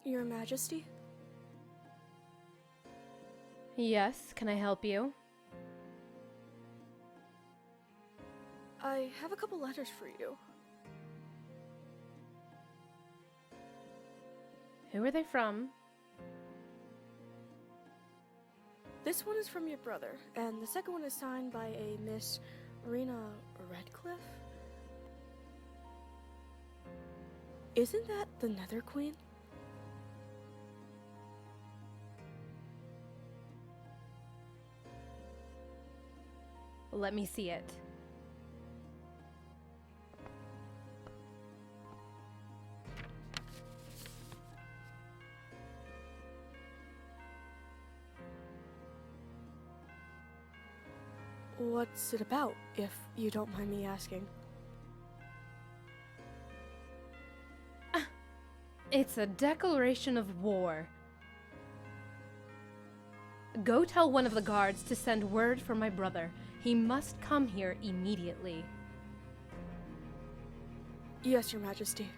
Your Majesty? Yes, can I help you? I have a couple letters for you. Who are they from? This one is from your brother, and the second one is signed by a Miss Raina Redcliffe? Isn't that the Nether Queen? Let me see it. What's it about, if you don't mind me asking? It's a declaration of war. Go tell one of the guards to send word for my brother. He must come here immediately. Yes, Your Majesty.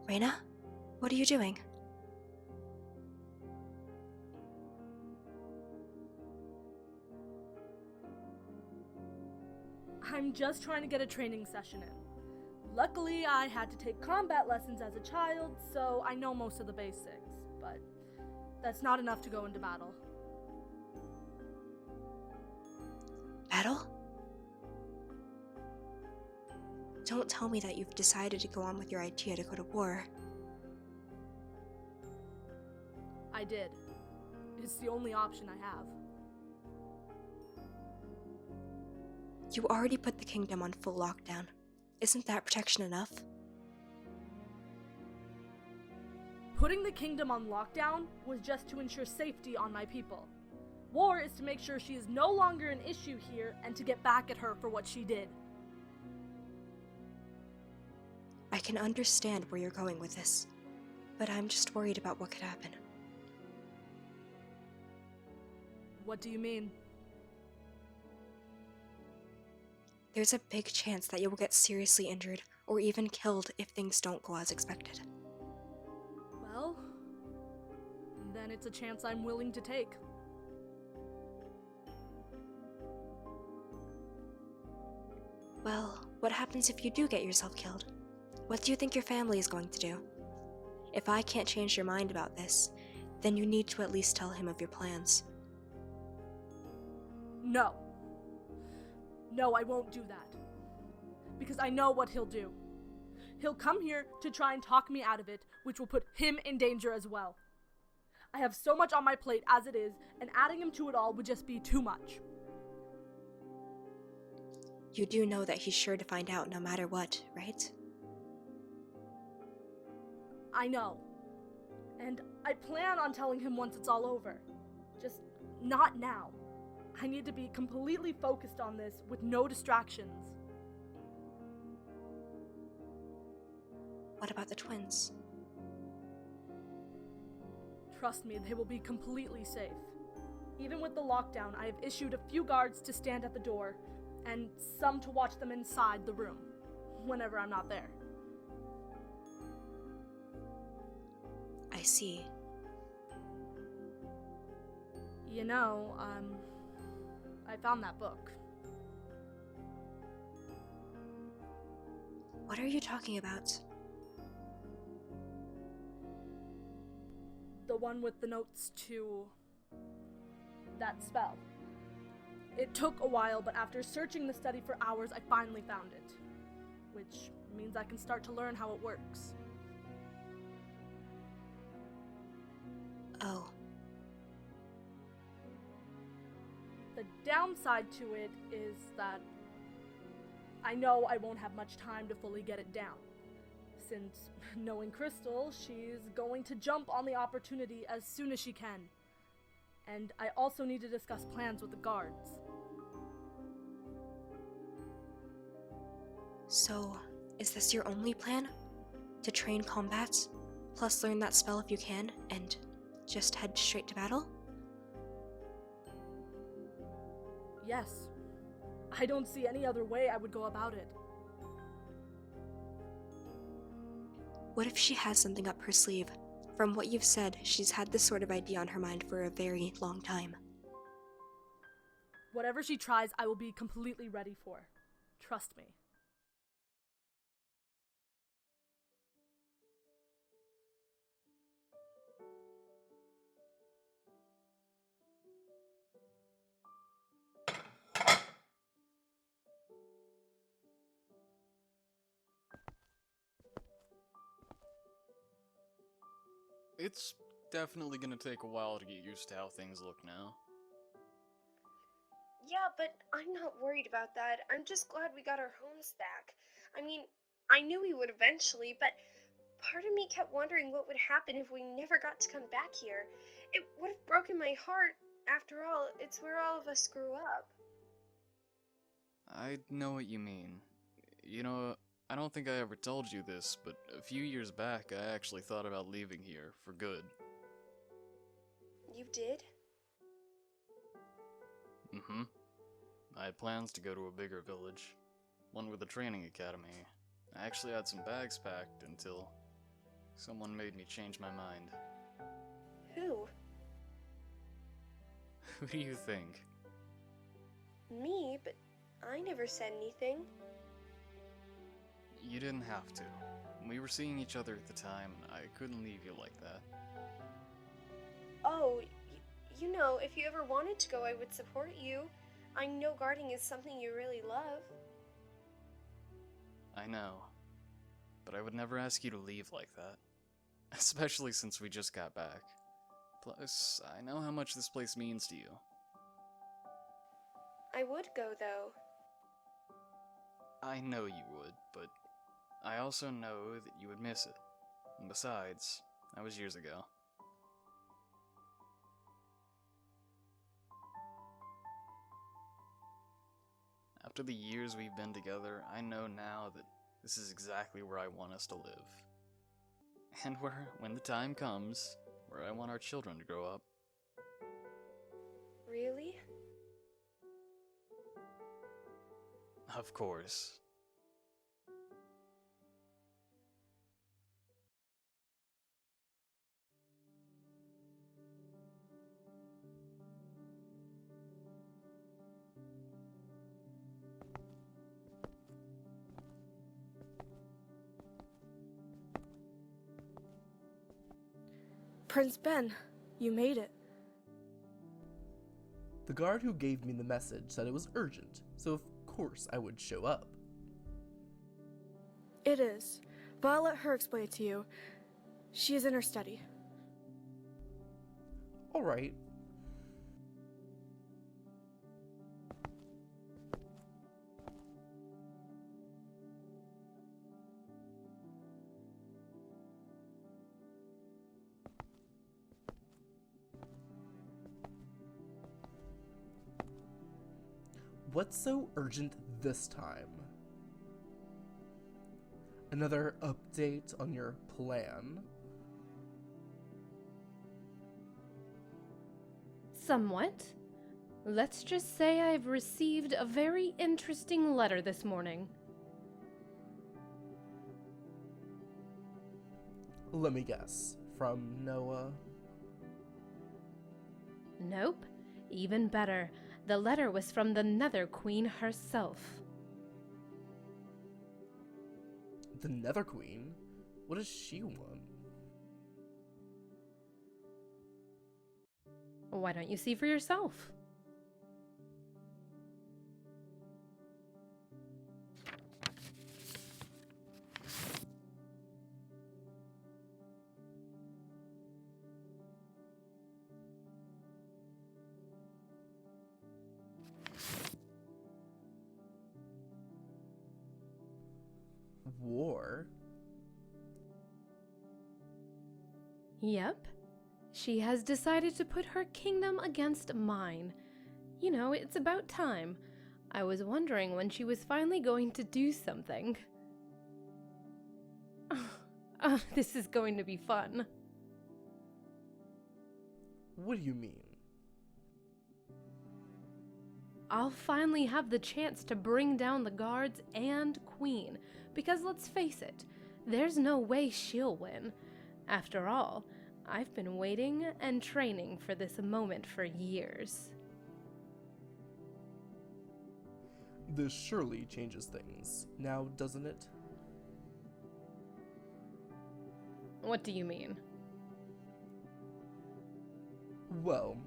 Raina? What are you doing? I'm just trying to get a training session in. Luckily, I had to take combat lessons as a child, so I know most of the basics, but that's not enough to go into battle. Battle? Don't tell me that you've decided to go on with your idea to go to war. I did. It's the only option I have. You already put the kingdom on full lockdown. Isn't that protection enough? Putting the kingdom on lockdown was just to ensure safety on my people. War is to make sure she is no longer an issue here and to get back at her for what she did. I can understand where you're going with this, but I'm just worried about what could happen. What do you mean? There's a big chance that you will get seriously injured or even killed if things don't go as expected. Well, then it's a chance I'm willing to take. Well, what happens if you do get yourself killed? What do you think your family is going to do? If I can't change your mind about this, then you need to at least tell him of your plans. No. No, I won't do that. Because I know what he'll do. He'll come here to try and talk me out of it, which will put him in danger as well. I have so much on my plate as it is, and adding him to it all would just be too much. You do know that he's sure to find out no matter what, right? I know. And I plan on telling him once it's all over. Just not now. I need to be completely focused on this with no distractions. What about the twins? Trust me, they will be completely safe. Even with the lockdown, I have issued a few guards to stand at the door, and some to watch them inside the room, whenever I'm not there. I see. You know, I found that book. What are you talking about? The one with the notes to that spell. It took a while, but after searching the study for hours, I finally found it. Which means I can start to learn how it works. Oh. The downside to it is that I know I won't have much time to fully get it down. Since, knowing Crystal, she's going to jump on the opportunity as soon as she can. And I also need to discuss plans with the guards. So, is this your only plan? To train combats, plus learn that spell if you can, and just head straight to battle? Yes. I don't see any other way I would go about it. What if she has something up her sleeve? From what you've said, she's had this sort of idea on her mind for a very long time. Whatever she tries, I will be completely ready for. Trust me. It's definitely gonna take a while to get used to how things look now. Yeah, but I'm not worried about that. I'm just glad we got our homes back. I mean, I knew we would eventually, but part of me kept wondering what would happen if we never got to come back here. It would have broken my heart. After all, it's where all of us grew up. I know what you mean. You know, I don't think I ever told you this, but a few years back I actually thought about leaving here for good. You did? Mm-hmm. I had plans to go to a bigger village, one with a training academy. I actually had some bags packed until someone made me change my mind. Who? Who do you think? Me? But I never said anything. You didn't have to. We were seeing each other at the time, and I couldn't leave you like that. Oh, you know, if you ever wanted to go, I would support you. I know guarding is something you really love. I know. But I would never ask you to leave like that. Especially since we just got back. Plus, I know how much this place means to you. I would go, though. I know you would, but I also know that you would miss it. And besides, that was years ago. After the years we've been together, I know now that this is exactly where I want us to live. And where, when the time comes, where I want our children to grow up. Really? Of course. Prince Ben, you made it. The guard who gave me the message said it was urgent, so of course I would show up. It is, but I'll let her explain it to you. She is in her study. Alright. What's so urgent this time? Another update on your plan? Somewhat. Let's just say I've received a very interesting letter this morning. Let me guess. From Noah? Nope. Even better. The letter was from the Nether Queen herself. The Nether Queen? What does she want? Why don't you see for yourself? war? Yep. She has decided to put her kingdom against mine. You know, it's about time. I was wondering when she was finally going to do something. This is going to be fun. What do you mean? I'll finally have the chance to bring down the guards and Queen, because let's face it, there's no way she'll win. After all, I've been waiting and training for this moment for years. This surely changes things, now doesn't it? What do you mean? Well,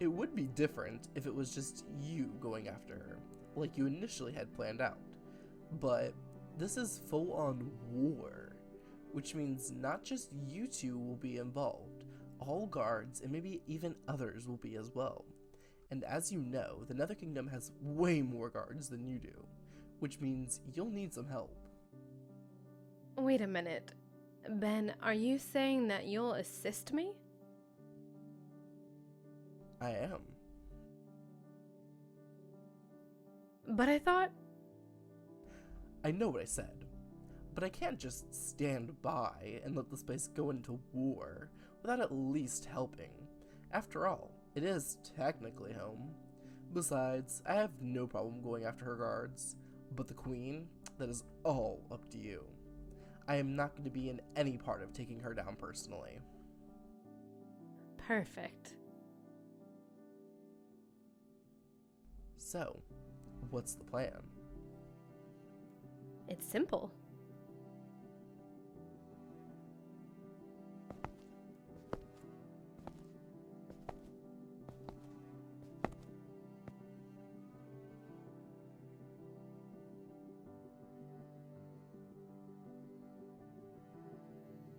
it would be different if it was just you going after her, like you initially had planned out. But this is full-on war, which means not just you two will be involved, all guards and maybe even others will be as well. And as you know, the Nether Kingdom has way more guards than you do, which means you'll need some help. Wait a minute. Ben, are you saying that you'll assist me? I am. But I thought... I know what I said, but I can't just stand by and let this place go into war without at least helping. After all, it is technically home. Besides, I have no problem going after her guards, but the Queen, that is all up to you. I am not going to be in any part of taking her down personally. Perfect. So, what's the plan? It's simple.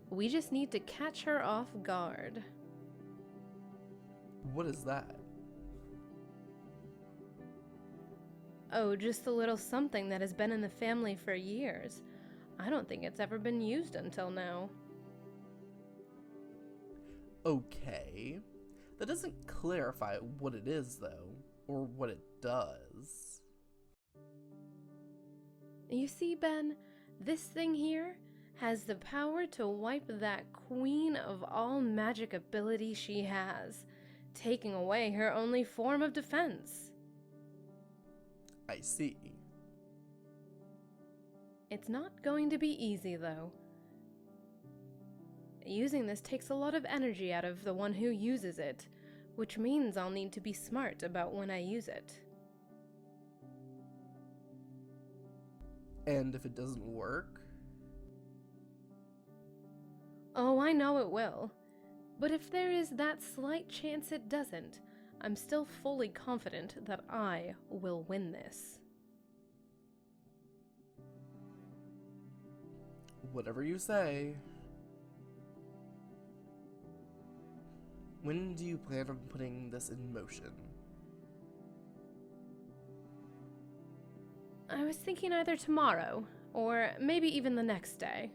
We just need to catch her off guard. What is that? Oh, just a little something that has been in the family for years. I don't think it's ever been used until now. Okay. That doesn't clarify what it is, though, or what it does. You see, Ben, this thing here has the power to wipe that queen of all magic ability she has, taking away her only form of defense. I see. It's not going to be easy, though. Using this takes a lot of energy out of the one who uses it, which means I'll need to be smart about when I use it. And if it doesn't work? Oh, I know it will. But if there is that slight chance it doesn't, I'm still fully confident that I will win this. Whatever you say. When do you plan on putting this in motion? I was thinking either tomorrow, or maybe even the next day.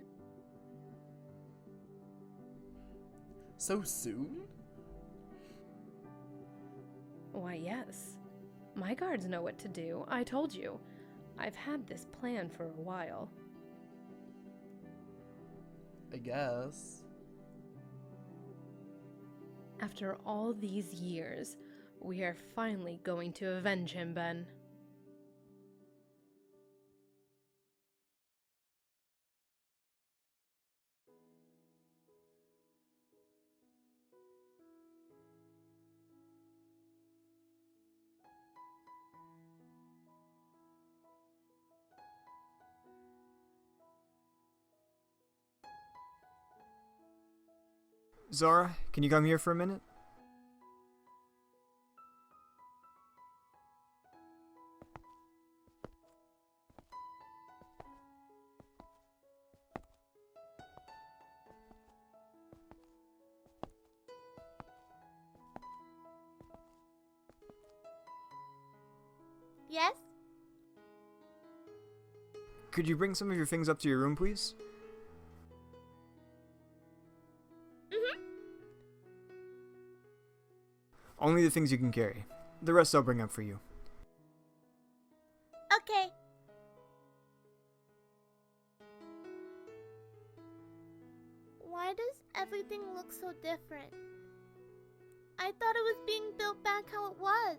So soon? Why, yes. My guards know what to do, I told you. I've had this plan for a while. I guess. After all these years, we are finally going to avenge him, Ben. Zara, can you come here for a minute? Yes? Could you bring some of your things up to your room, please? Mm-hmm. Only the things you can carry. The rest I'll bring up for you. Okay. Why does everything look so different? I thought it was being built back how it was.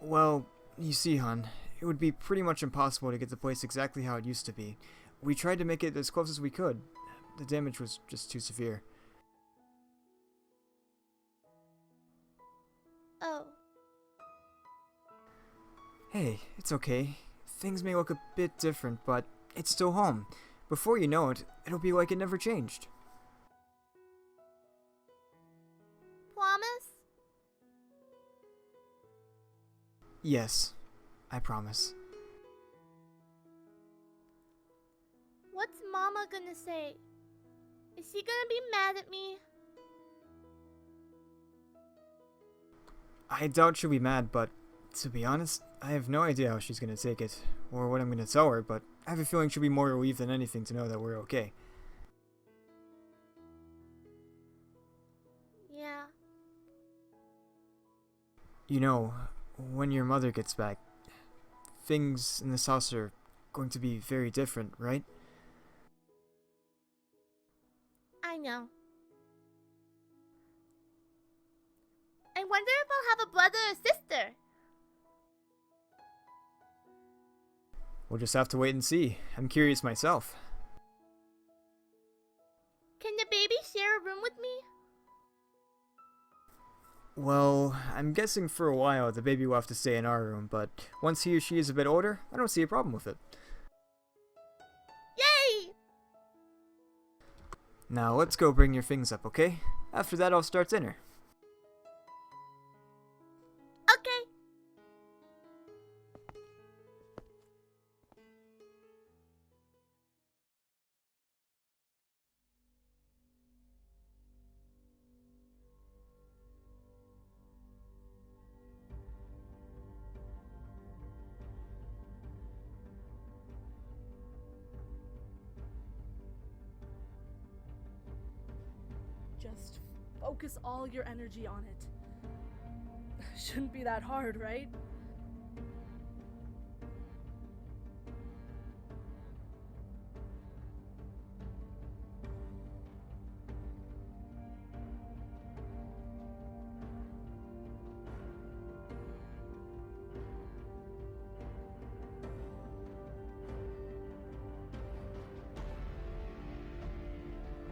Well, you see, hon, it would be pretty much impossible to get the place exactly how it used to be. We tried to make it as close as we could. The damage was just too severe. Oh. Hey, it's okay. Things may look a bit different, but it's still home. Before you know it, it'll be like it never changed. Promise? Yes, I promise. What's Mama gonna say? Is she gonna be mad at me? I doubt she'll be mad, but to be honest, I have no idea how she's gonna take it, or what I'm gonna tell her, but I have a feeling she'll be more relieved than anything to know that we're okay. Yeah. You know, when your mother gets back, things in this house are going to be very different, right? I know. I wonder if I'll have a brother or sister. We'll just have to wait and see. I'm curious myself. Can the baby share a room with me? Well, I'm guessing for a while the baby will have to stay in our room, but once he or she is a bit older, I don't see a problem with it. Yay! Now let's go bring your things up, okay? After that I'll start dinner. Okay. Just focus all your energy on it. Shouldn't be that hard, right?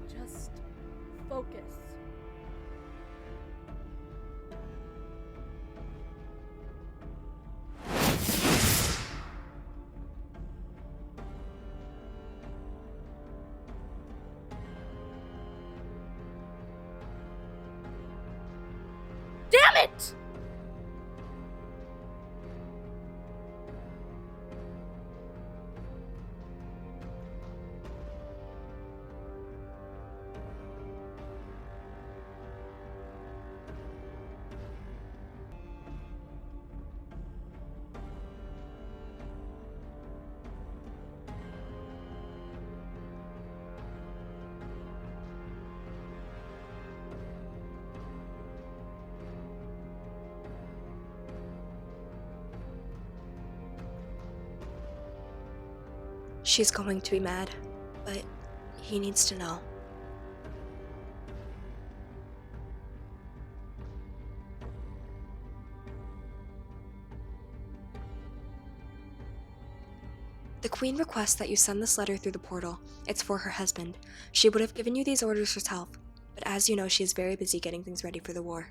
Just focus. Damn it! She's going to be mad, but he needs to know. The Queen requests that you send this letter through the portal. It's for her husband. She would have given you these orders herself, but as you know, she is very busy getting things ready for the war.